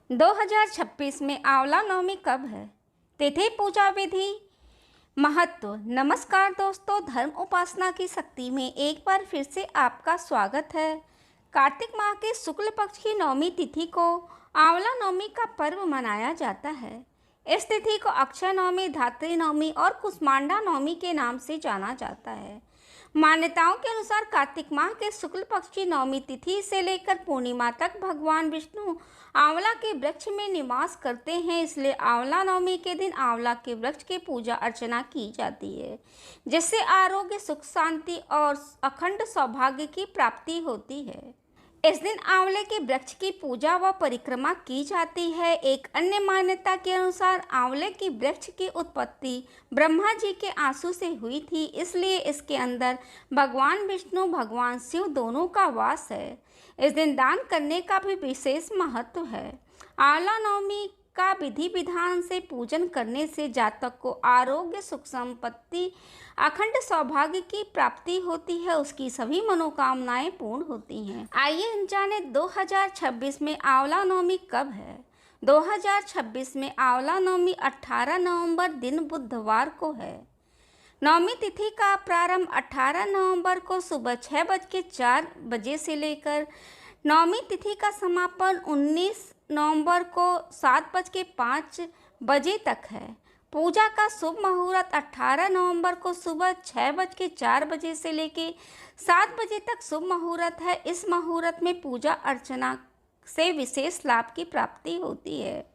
2026 में आंवला नवमी कब है? तिथि, पूजा विधि, महत्व। नमस्कार दोस्तों, धर्म उपासना की शक्ति में एक बार फिर से आपका स्वागत है। कार्तिक माह के शुक्ल पक्ष की नवमी तिथि को आंवला नवमी का पर्व मनाया जाता है। इस तिथि को अक्षय नवमी, धात्री नवमी और कुष्मांडा नवमी के नाम से जाना जाता है। मान्यताओं के अनुसार कार्तिक माह के शुक्ल पक्ष की नवमी तिथि से लेकर पूर्णिमा तक भगवान विष्णु आंवला के वृक्ष में निवास करते हैं, इसलिए आंवला नवमी के दिन आंवला के वृक्ष की पूजा अर्चना की जाती है, जिससे आरोग्य, सुख, शांति और अखंड सौभाग्य की प्राप्ति होती है। इस दिन आंवले के वृक्ष की पूजा व परिक्रमा की जाती है। एक अन्य मान्यता के अनुसार आंवले की वृक्ष की उत्पत्ति ब्रह्मा जी के आंसू से हुई थी, इसलिए इसके अंदर भगवान विष्णु, भगवान शिव दोनों का वास है। इस दिन दान करने का भी विशेष महत्व है। आंवला नवमी का विधि विधान से पूजन करने से जातक को आरोग्य, सुख, संपत्ति, अखंड सौभाग्य की प्राप्ति होती है, उसकी सभी मनोकामनाएं पूर्ण होती हैं। आइए जाने 2026 में आंवला नवमी कब है। 2026 में आंवला नवमी 18 नवंबर दिन बुधवार को है। नवमी तिथि का प्रारंभ 18 नवंबर को सुबह 6:04 से लेकर नवमी तिथि का समापन 19 नवंबर को 7:05 तक है। पूजा का शुभ मुहूर्त 18 नवंबर को सुबह 6:04 से लेकर 7 बजे तक शुभ मुहूर्त है। इस मुहूर्त में पूजा अर्चना से विशेष लाभ की प्राप्ति होती है।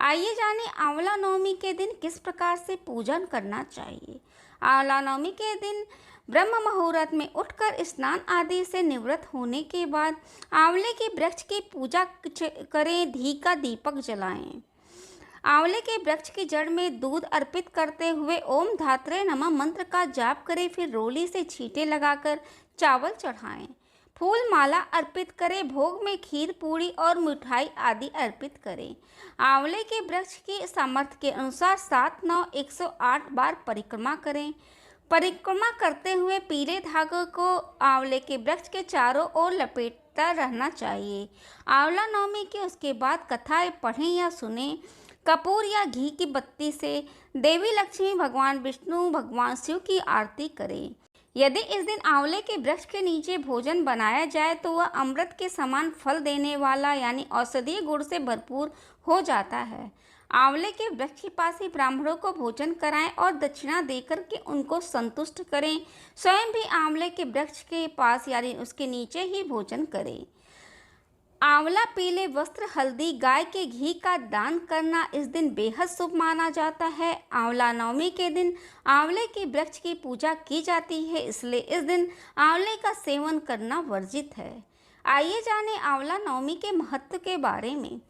आइए जानें आंवला नवमी के दिन किस प्रकार से पूजन करना चाहिए। आंवला नवमी के दिन ब्रह्म मुहूर्त में उठकर स्नान आदि से निवृत्त होने के बाद आंवले के वृक्ष की पूजा करें, घी का दीपक जलाएं। आंवले के वृक्ष की जड़ में दूध अर्पित करते हुए ओम धात्रे नमः मंत्र का जाप करें, फिर रोली से छींटे लगाकर चावल चढ़ाएं। फूल माला अर्पित करें, भोग में खीर, पूड़ी और मिठाई आदि अर्पित करें। आंवले के वृक्ष की सामर्थ्य के अनुसार 7, 9, 108 बार परिक्रमा करें। परिक्रमा करते हुए पीले धागे को आंवले के वृक्ष के चारों ओर लपेटता रहना चाहिए। आंवला नवमी के उसके बाद कथाएं पढ़ें या सुनें। कपूर या घी की बत्ती से देवी लक्ष्मी, भगवान विष्णु, भगवान शिव की आरती करें। यदि इस दिन आंवले के वृक्ष के नीचे भोजन बनाया जाए तो वह अमृत के समान फल देने वाला यानी औषधीय गुण से भरपूर हो जाता है। आंवले के वृक्ष के पास ही ब्राह्मणों को भोजन कराएं और दक्षिणा देकर के उनको संतुष्ट करें। स्वयं भी आंवले के वृक्ष के पास यानी उसके नीचे ही भोजन करें। आंवला, पीले वस्त्र, हल्दी, गाय के घी का दान करना इस दिन बेहद शुभ माना जाता है। आंवला नवमी के दिन आंवले के वृक्ष की पूजा की जाती है, इसलिए इस दिन आंवले का सेवन करना वर्जित है। आइए जानें आंवला नवमी के महत्व के बारे में।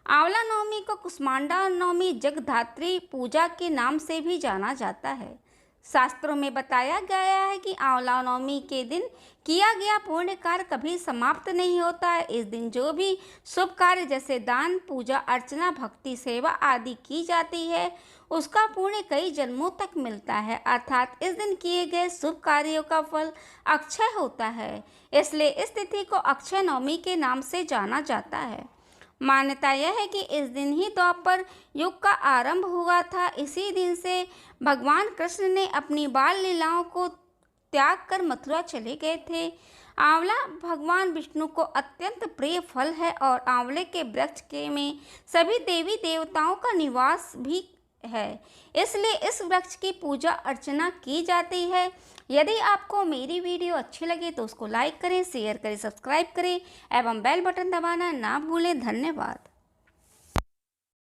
आंवला नवमी को कुष्मांडा नवमी, जगधात्री पूजा के नाम से भी जाना जाता है। शास्त्रों में बताया गया है कि आंवला नवमी के दिन किया गया पुण्य कार्य कभी समाप्त नहीं होता है। इस दिन जो भी शुभ कार्य जैसे दान, पूजा अर्चना, भक्ति, सेवा आदि की जाती है, उसका पुण्य कई जन्मों तक मिलता है। अर्थात इस दिन किए गए शुभ कार्यों का फल अक्षय होता है, इसलिए इस तिथि को अक्षय नवमी के नाम से जाना जाता है। मान्यता यह है कि इस दिन ही द्वापर युग का आरंभ हुआ था। इसी दिन से भगवान कृष्ण ने अपनी बाल लीलाओं को त्याग कर मथुरा चले गए थे। आंवला भगवान विष्णु को अत्यंत प्रिय फल है और आंवले के वृक्ष के में सभी देवी देवताओं का निवास भी है, इसलिए इस वृक्ष की पूजा अर्चना की जाती है। यदि आपको मेरी वीडियो अच्छी लगे तो उसको लाइक करें, शेयर करें, सब्सक्राइब करें एवं बेल बटन दबाना ना भूलें। धन्यवाद।